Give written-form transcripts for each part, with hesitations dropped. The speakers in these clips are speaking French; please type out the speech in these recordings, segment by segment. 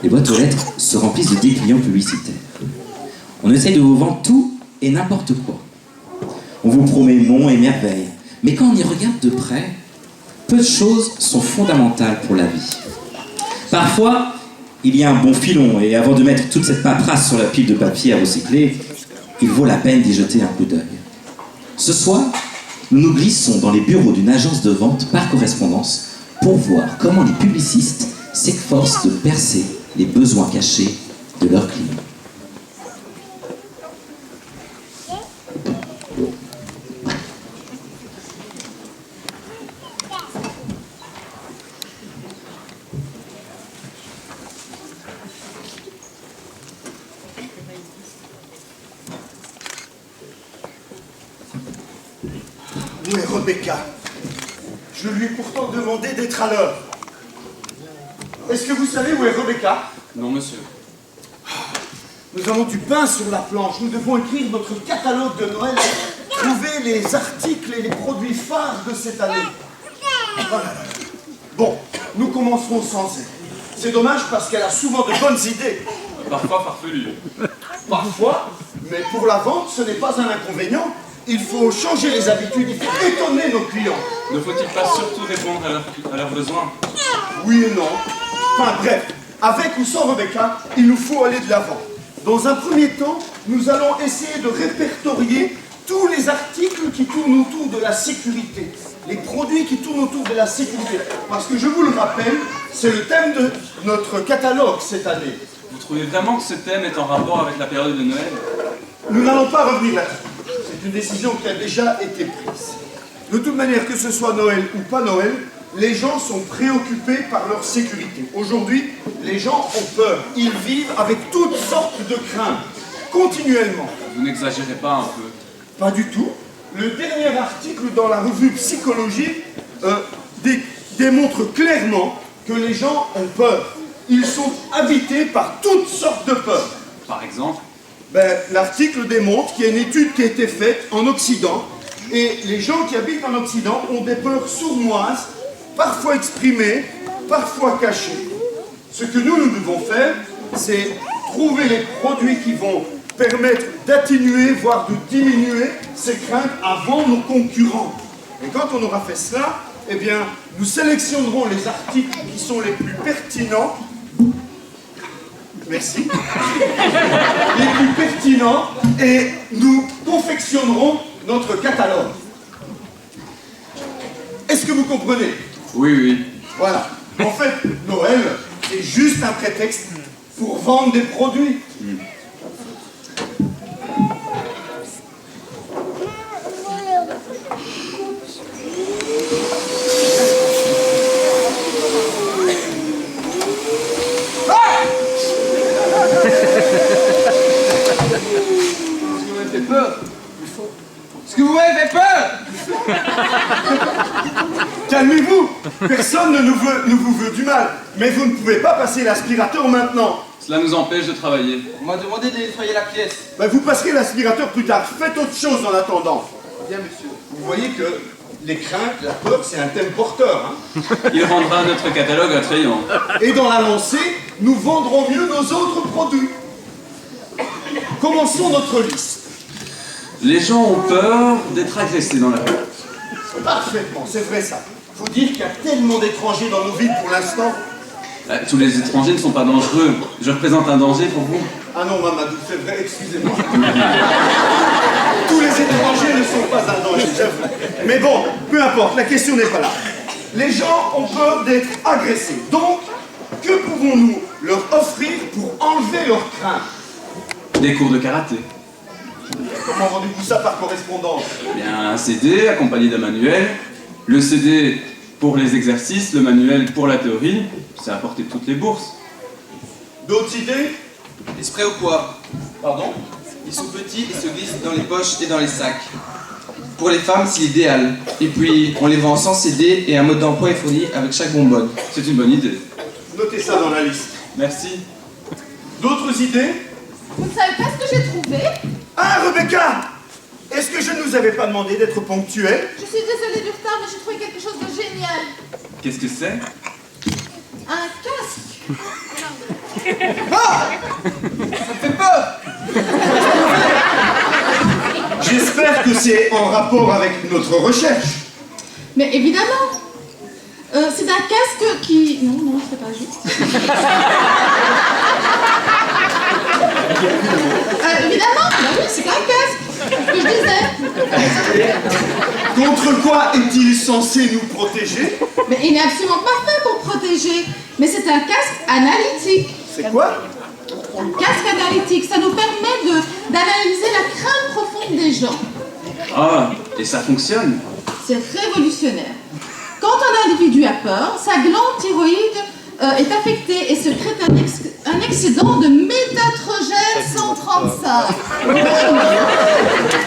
Les boîtes aux lettres se remplissent de dépliants publicitaires. On essaye de vous vendre tout et n'importe quoi. On vous promet monts et merveilles, mais quand on y regarde de près, peu de choses sont fondamentales pour la vie. Parfois, il y a un bon filon, et avant de mettre toute cette paperasse sur la pile de papier à recycler, il vaut la peine d'y jeter un coup d'œil. Ce soir, nous nous glissons dans les bureaux d'une agence de vente par correspondance pour voir comment les publicistes s'efforcent de percer les besoins cachés de leurs clients. Où est Rebecca? Je lui ai pourtant demandé d'être à l'heure. Est-ce que vous savez où est Rebecca? Non, monsieur. Nous avons du pain sur la planche. Nous devons écrire notre catalogue de Noël, trouver les articles et les produits phares de cette année. Oh là là. Bon, nous commencerons sans elle. C'est dommage parce qu'elle a souvent de bonnes idées. Parfois farfelu. Parfois, mais pour la vente, ce n'est pas un inconvénient. Il faut changer les habitudes, il faut étonner nos clients. Ne faut-il pas surtout répondre à leurs besoins? Oui et non. Enfin bref, avec ou sans Rebecca, il nous faut aller de l'avant. Dans un premier temps, nous allons essayer de répertorier tous les articles qui tournent autour de la sécurité. Les produits qui tournent autour de la sécurité. Parce que je vous le rappelle, c'est le thème de notre catalogue cette année. Vous trouvez vraiment que ce thème est en rapport avec la période de Noël? Nous n'allons pas revenir là-dessus. C'est une décision qui a déjà été prise. De toute manière, que ce soit Noël ou pas Noël, les gens sont préoccupés par leur sécurité. Aujourd'hui, les gens ont peur. Ils vivent avec toutes sortes de craintes, continuellement. Vous n'exagérez pas un peu? Pas du tout. Le dernier article dans la revue Psychologie démontre clairement que les gens ont peur. Ils sont habités par toutes sortes de peurs. Par exemple? L'article démontre qu'il y a une étude qui a été faite en Occident et les gens qui habitent en Occident ont des peurs sournoises, parfois exprimées, parfois cachées. Ce que nous devons faire, c'est trouver les produits qui vont permettre d'atténuer, voire de diminuer ces craintes avant nos concurrents. Et quand on aura fait cela, eh bien, nous sélectionnerons les articles qui sont les plus pertinents. Merci. Les plus pertinents et nous confectionnerons notre catalogue. Est-ce que vous comprenez? Oui, oui. Voilà. En fait, Noël, c'est juste un prétexte pour vendre des produits. Est-ce que vous m'avez fait peur? Calmez-vous. Personne ne vous veut du mal. Mais vous ne pouvez pas passer l'aspirateur maintenant. Cela nous empêche de travailler. On m'a demandé de nettoyer la pièce. Vous passerez l'aspirateur plus tard. Faites autre chose en attendant. Bien, monsieur. Vous voyez que les craintes, la peur, c'est un thème porteur. Il rendra notre catalogue attrayant. Et dans la lancée, nous vendrons mieux nos autres produits. Commençons notre liste. Les gens ont peur d'être agressés dans la rue. Parfaitement, c'est vrai ça. Faut dire qu'il y a tellement d'étrangers dans nos villes pour l'instant. Tous les étrangers ne sont pas dangereux. Je représente un danger pour vous. Ah non, Mamadou, c'est vrai, excusez-moi. Tous les étrangers ne sont pas un danger, j'avoue. Mais bon, peu importe, la question n'est pas là. Les gens ont peur d'être agressés. Donc, que pouvons-nous leur offrir pour enlever leurs craintes? Des cours de karaté. Comment vendez-vous ça par correspondance? Eh bien, un CD accompagné d'un manuel. Le CD pour les exercices, le manuel pour la théorie. C'est à portée de toutes les bourses. D'autres idées? Les sprays au poivre. Pardon? Ils sont petits et se glissent dans les poches et dans les sacs. Pour les femmes, c'est idéal. Et puis, on les vend sans CD et un mode d'emploi est fourni avec chaque bonbonne. C'est une bonne idée. Notez ça dans la liste. Merci. D'autres idées? Vous ne savez pas ce que j'ai trouvé? Ah, Rebecca! Est-ce que je ne vous avais pas demandé d'être ponctuelle? Je suis désolée du retard, mais j'ai trouvé quelque chose de génial. Qu'est-ce que c'est? Un casque. Ah! Ça me fait peur! J'espère que c'est en rapport avec notre recherche. Mais évidemment, c'est un casque qui... Non, c'est pas juste. Évidemment, bah oui, c'est un casque, que je disais. Contre quoi est-il censé nous protéger? Mais il n'est absolument pas fait pour protéger. Mais c'est un casque analytique. C'est quoi? Casque analytique, ça nous permet d'analyser la crainte profonde des gens. Ah, et ça fonctionne? C'est révolutionnaire. Quand un individu a peur, sa glande thyroïde est affectée et secrète un excédent de métatrogène 135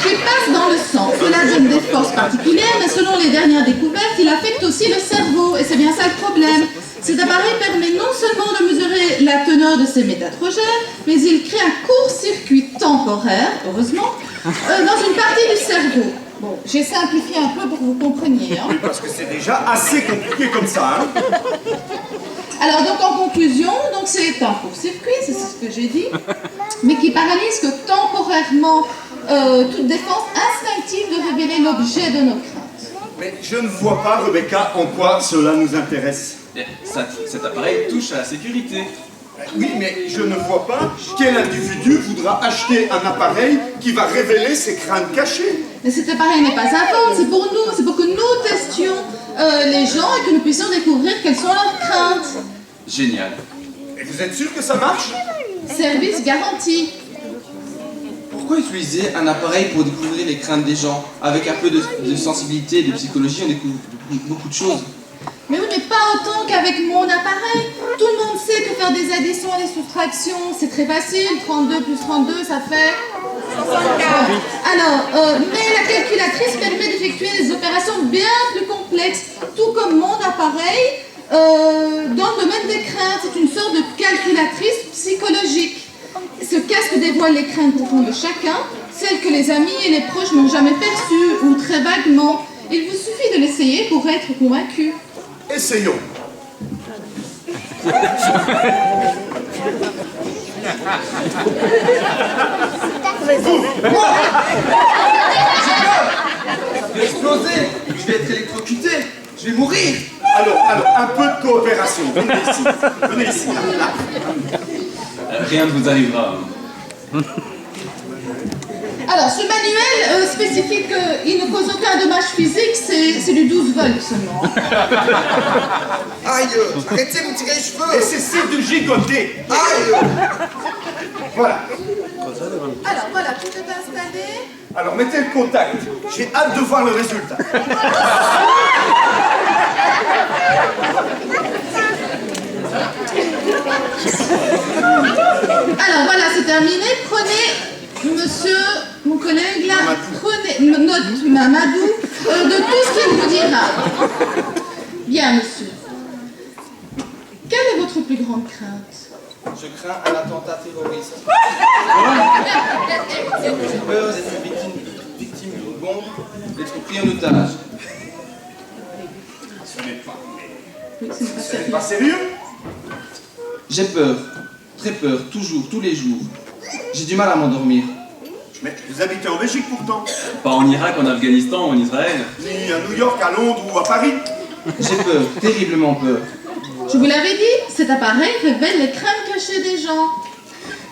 qui passe dans le sang. Cela donne des forces particulières, mais selon les dernières découvertes, il affecte aussi le cerveau. Et c'est bien ça le problème. Cet appareil permet non seulement de mesurer la teneur de ces métatrogènes, mais il crée un court-circuit temporaire, heureusement, dans une partie du cerveau. Bon, j'ai simplifié un peu pour que vous compreniez. Hein. Oui, parce que c'est déjà assez compliqué comme ça. Hein. Alors donc en conclusion, donc c'est un court-circuit, c'est ce que j'ai dit, mais qui paralyse que temporairement toute défense instinctive de révéler l'objet de nos craintes. Mais je ne vois pas, Rebecca, en quoi cela nous intéresse. Cet appareil touche à la sécurité. Oui, mais je ne vois pas quel individu voudra acheter un appareil qui va révéler ses craintes cachées. Mais cet appareil n'est pas à vendre, c'est pour nous, c'est pour que nous testions les gens et que nous puissions découvrir quelles sont leurs craintes. Génial. Et vous êtes sûr que ça marche? Service garanti. Pourquoi utiliser un appareil pour découvrir les craintes des gens? Avec un peu de sensibilité et de psychologie, on découvre beaucoup de choses. Mais oui, mais pas autant qu'avec mon appareil. Tout le monde sait que faire des additions et des soustractions, c'est très facile. 32 plus 32, ça fait... 64. Alors, mais la calculatrice permet d'effectuer des opérations bien plus complexes, tout comme mon appareil. Dans le domaine des craintes, c'est une sorte de calculatrice psychologique. Ce casque dévoile les craintes profondes de chacun, celles que les amis et les proches n'ont jamais perçues ou très vaguement. Il vous suffit de l'essayer pour être convaincu. Essayons. Je vais exploser, je vais être électrocuté, je vais mourir. Alors, un peu de coopération. Venez ici. Venez ici. Là. Rien ne vous arrivera. Alors, ce manuel spécifie qu'il ne cause aucun dommage physique, c'est du 12 volts seulement. Aïe, arrêtez de me tirer les Et cheveux. cessez de gigoter. Aïe. Voilà. Alors voilà, tout est installé. Alors, mettez le contact. J'ai hâte de voir le résultat. Alors voilà, c'est terminé. Prenez, monsieur, mon collègue là, prenez note, Mamadou, de tout ce qu'il vous dira. Bien, monsieur. Quelle est votre plus grande crainte? Je crains un attentat terroriste. J'ai peur d'être victime d'une bombe, d'être pris en otage. Oui, c'est pas C'est sérieux. pas sérieux? J'ai peur, très peur, toujours, tous les jours. J'ai du mal à m'endormir. Mais vous habitez en Belgique pourtant. Pas en Irak, en Afghanistan, en Israël. Ni à New York, à Londres ou à Paris. J'ai peur, terriblement peur. Je vous l'avais dit, cet appareil révèle les craintes cachées des gens.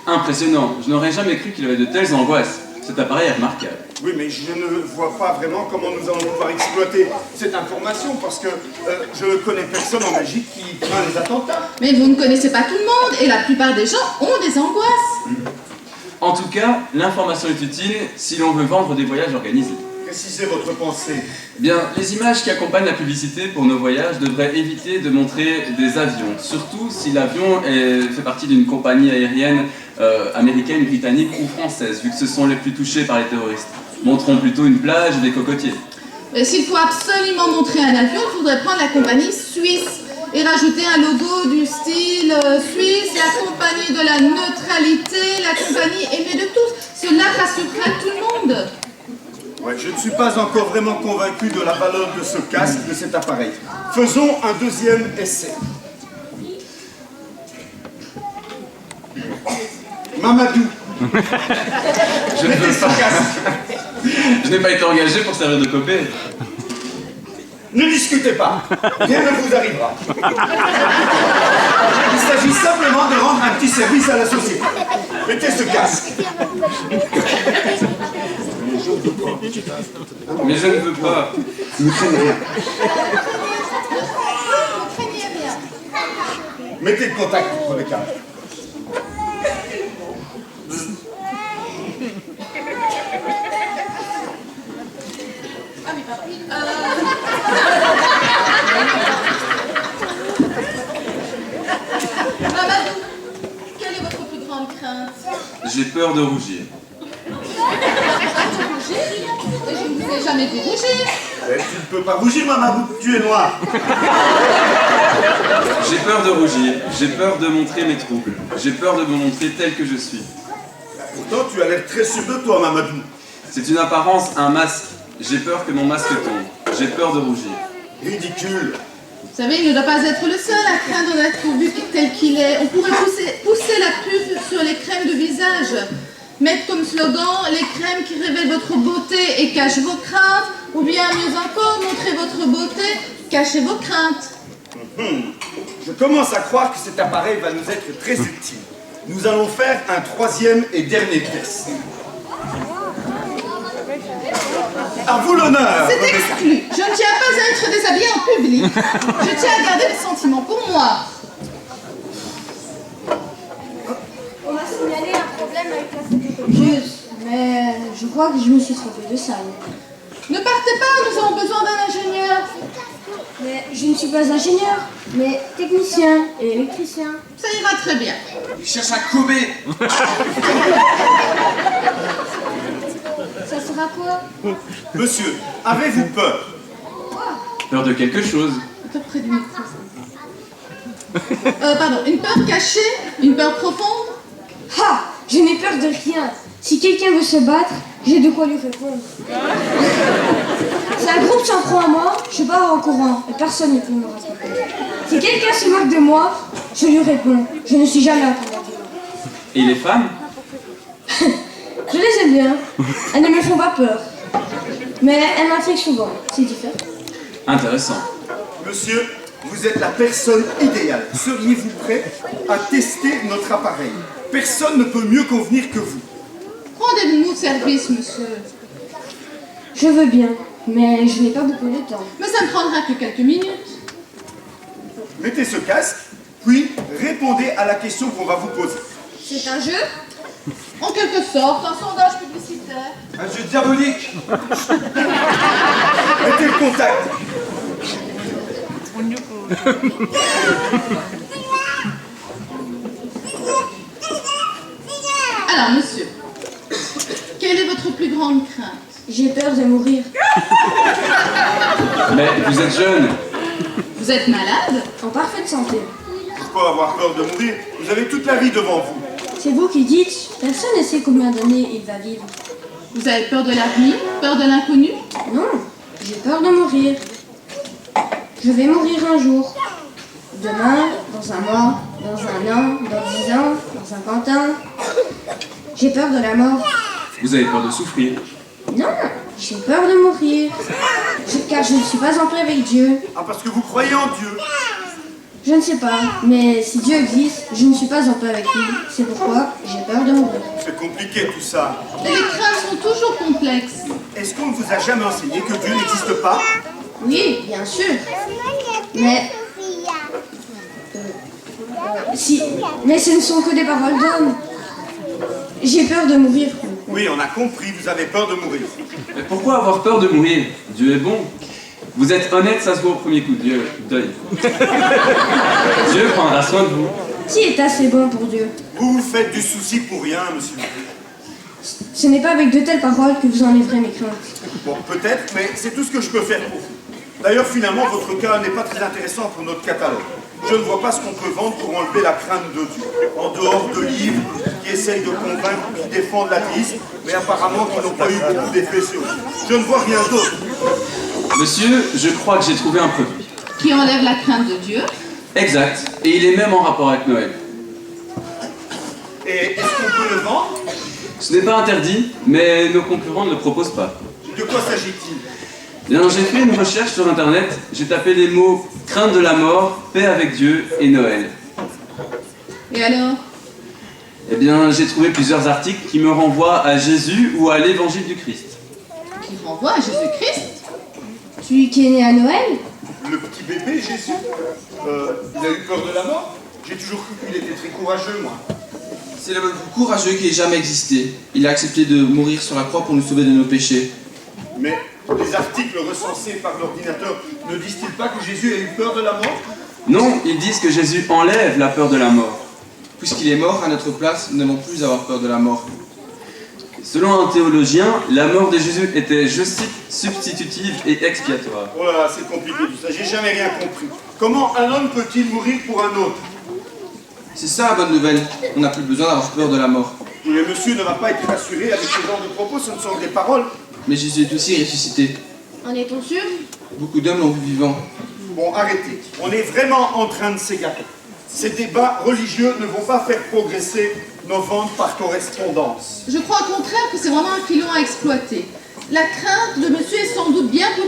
Impressionnant. Je n'aurais jamais cru qu'il avait de telles angoisses. Cet appareil est remarquable. Oui, mais je ne vois pas vraiment comment nous allons pouvoir exploiter cette information parce que je ne connais personne en Belgique qui craint les attentats. Mais vous ne connaissez pas tout le monde et la plupart des gens ont des angoisses. En tout cas, l'information est utile si l'on veut vendre des voyages organisés. Précisez votre pensée. Eh bien, les images qui accompagnent la publicité pour nos voyages devraient éviter de montrer des avions, surtout si l'avion fait partie d'une compagnie aérienne américaine, britannique ou française, vu que ce sont les plus touchés par les terroristes. Montrons plutôt une plage ou des cocotiers. Mais s'il faut absolument montrer un avion, il faudrait prendre la compagnie suisse et rajouter un logo du style suisse, la compagnie de la neutralité, la compagnie aimée de tous. Cela rassurera tout le monde. Ouais, je ne suis pas encore vraiment convaincu de la valeur de ce casque, de cet appareil. Faisons un deuxième essai. Mamadou, Je ne mettez veux ce pas. casque. Je n'ai pas été engagé pour servir de copé. Ne discutez pas, rien ne vous arrivera. Il s'agit simplement de rendre un petit service à la société. Mettez ce casque. Mais je ne veux pas. Ne craignez rien. Ne craignez rien. Mettez le contact, Rebecca. Ah oui, pardon. Mamadou, quelle est votre plus grande crainte? J'ai peur de rougir. Rougir? Et je ne vous ai jamais vu rougir. Tu ne peux pas rougir, Mamadou, tu es noir. J'ai peur de rougir. J'ai peur de montrer mes troubles. J'ai peur de me montrer tel que je suis. Pourtant, tu as l'air très sûr de toi, Mamadou. C'est une apparence, un masque. J'ai peur que mon masque tombe. J'ai peur de rougir. Ridicule. Vous savez, il ne doit pas être le seul à craindre d'être vu tel qu'il est. On pourrait pousser la pub sur les crèmes de visage. Mettre comme slogan les crèmes qui révèlent votre beauté et cachent vos craintes. Ou bien mieux encore, montrer votre beauté, cachez vos craintes. Je commence à croire que cet appareil va nous être très utile. Nous allons faire un troisième et dernier test. À vous l'honneur, C'est Rebecca. exclu. Je ne tiens pas à être déshabillée en public. Je tiens à garder les sentiments pour moi. On m'a signalé un problème avec la photocopieuse, mais je crois que je me suis trompée de salle. Ne partez pas, nous avons besoin d'un ingénieur. Mais je ne suis pas ingénieur, mais technicien et électricien. Ça ira très bien. Il cherche un Kobe. Ça sera quoi? Monsieur, avez-vous peur? Peur de quelque chose. Un peu près du micro. Pardon, une peur cachée, une peur profonde. Ha! Je n'ai peur de rien. Si quelqu'un veut se battre, j'ai de quoi lui répondre. Si un groupe s'en prend à moi, je pars en courant et personne ne peut me rattraper. Si quelqu'un se moque de moi, je lui réponds. Je ne suis jamais alternative. Et les femmes? Je les aime bien. Elles ne me font pas peur. Mais elles m'intriguent souvent. C'est différent. Intéressant. Monsieur, vous êtes la personne idéale. Seriez-vous prêt à tester notre appareil? Personne ne peut mieux convenir que vous. Rendez-nous service, monsieur. Je veux bien, mais je n'ai pas beaucoup de temps. Mais ça ne prendra que quelques minutes. Mettez ce casque, puis répondez à la question qu'on va vous poser. C'est un jeu? En quelque sorte, un sondage publicitaire. Un jeu diabolique. Mettez le contact. Alors, monsieur, quelle est votre plus grande crainte? J'ai peur de mourir. Mais vous êtes jeune. Vous êtes malade? En parfaite santé. Pourquoi avoir peur de mourir? Vous avez toute la vie devant vous. C'est vous qui dites, personne ne sait combien d'années il va vivre. Vous avez peur de l'avenir? Peur de l'inconnu? Non, j'ai peur de mourir. Je vais mourir un jour. Demain, dans un mois, dans un an, dans 10 ans, dans 50 ans. J'ai peur de la mort. Vous avez peur de souffrir. Non, j'ai peur de mourir. Car je ne suis pas en paix avec Dieu. Ah, parce que vous croyez en Dieu. Je ne sais pas, mais si Dieu existe, je ne suis pas en paix avec lui. C'est pourquoi j'ai peur de mourir. C'est compliqué tout ça. Et les craintes sont toujours complexes. Est-ce qu'on ne vous a jamais enseigné que Dieu n'existe pas? Oui, bien sûr. Mais... mais ce ne sont que des paroles d'hommes. J'ai peur de mourir. Oui, on a compris, vous avez peur de mourir. Mais pourquoi avoir peur de mourir? Dieu est bon. Vous êtes honnête, ça se voit au premier coup d'œil. Dieu prendra soin de vous. Qui est assez bon pour Dieu? Vous vous faites du souci pour rien, monsieur. Ce n'est pas avec de telles paroles que vous enlèverez mes craintes. Bon, peut-être, mais c'est tout ce que je peux faire pour vous. D'ailleurs, finalement, votre cas n'est pas très intéressant pour notre catalogue. Je ne vois pas ce qu'on peut vendre pour enlever la crainte de Dieu. En dehors de livres qui essayent de convaincre, qui défendent l'athéisme, mais apparemment qui n'ont pas eu beaucoup d'effet sur vous. Je ne vois rien d'autre. Monsieur, je crois que j'ai trouvé un produit. Qui enlève la crainte de Dieu? Exact. Et il est même en rapport avec Noël. Et est-ce qu'on peut le vendre? Ce n'est pas interdit, mais nos concurrents ne le proposent pas. De quoi s'agit-il? Bien, j'ai fait une recherche sur internet, j'ai tapé les mots crainte de la mort, paix avec Dieu et Noël. Et alors? Eh bien, j'ai trouvé plusieurs articles qui me renvoient à Jésus ou à l'évangile du Christ. Qui renvoie à Jésus-Christ? Celui qui est né à Noël? Le petit bébé, Jésus, il a eu peur de la mort? J'ai toujours cru qu'il était très courageux, moi. C'est l'homme le plus courageux qui ait jamais existé. Il a accepté de mourir sur la croix pour nous sauver de nos péchés. Mais les articles recensés par l'ordinateur ne disent-ils pas que Jésus a eu peur de la mort? Non, ils disent que Jésus enlève la peur de la mort. Puisqu'il est mort à notre place, nous n'avons plus à avoir peur de la mort. Selon un théologien, la mort de Jésus était, je cite, substitutive et expiatoire. Oh là là, c'est compliqué tout ça, j'ai jamais rien compris. Comment un homme peut-il mourir pour un autre? C'est ça la bonne nouvelle. On n'a plus besoin d'avoir peur de la mort. Mais monsieur ne va pas être rassuré avec ce genre de propos, ce ne sont que des paroles. Mais Jésus est aussi ressuscité. En est-on sûr? Beaucoup d'hommes l'ont vu vivant. Bon, arrêtez. On est vraiment en train de s'égarer. Ces débats religieux ne vont pas faire progresser nos ventes par correspondance. Je crois au contraire que c'est vraiment un filon à exploiter. La crainte de monsieur est sans doute bien plus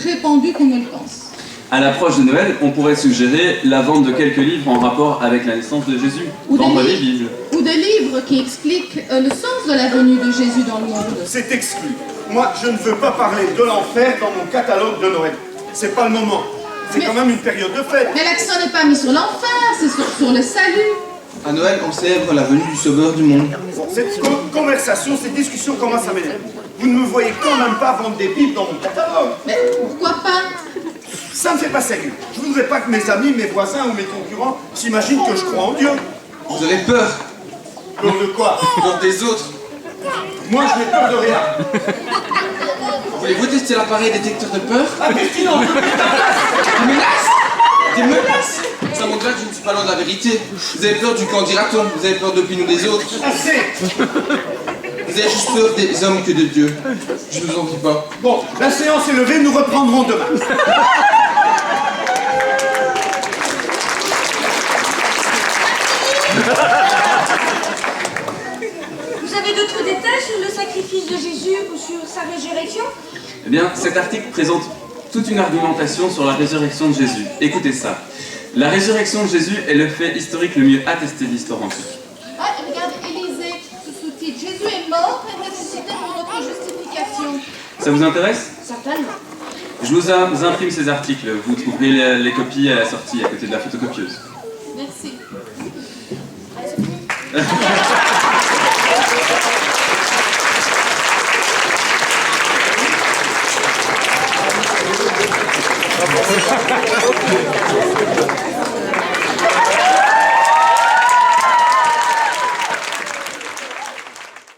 répandue qu'on ne le pense. À l'approche de Noël, on pourrait suggérer la vente de quelques livres en rapport avec la naissance de Jésus. Ou des Vendre les livres. Bibles. Ou des livres qui expliquent le sens de la venue de Jésus dans le monde. C'est exclu. Moi, je ne veux pas parler de l'enfer dans mon catalogue de Noël. C'est pas le moment. C'est Mais- quand même une période de fête. Mais l'accent n'est pas mis sur l'enfer, c'est sur le salut. À Noël, on célèbre la venue du Sauveur du monde. Bon, cette conversation, cette discussion commence à m'énerver. Vous ne me voyez quand même pas vendre des Bibles dans mon catalogue. Mais pourquoi pas? Ça ne fait pas sérieux. Je ne voudrais pas que mes amis, mes voisins ou mes concurrents s'imaginent que je crois en Dieu. Vous avez peur. Peur de quoi? Peur des autres. Moi, je n'ai peur de rien. Voulez-vous tester l'appareil détecteur de peur? Ah, Christine, on peut plus ta place. Des menaces! Des menaces! Ça montre là que je ne suis pas loin de la vérité. Vous avez peur du qu'en dira-t-on. Vous avez peur de l'opinion des autres. Assez. Vous avez juste peur des hommes que de Dieu. Je ne vous en prie pas. Bon, la séance est levée, nous reprendrons demain. Vous avez d'autres détails sur le sacrifice de Jésus ou sur sa résurrection? Eh bien, cet article présente toute une argumentation sur la résurrection de Jésus. Écoutez ça. La résurrection de Jésus est le fait historique le mieux attesté de l'histoire antique. Ah, regarde, Élisée, sous-titre Jésus est mort et ressuscité pour notre justification. Ça vous intéresse? Certainement. Je vous imprime ces articles. Vous trouverez les copies à la sortie, à côté de la photocopieuse. Merci.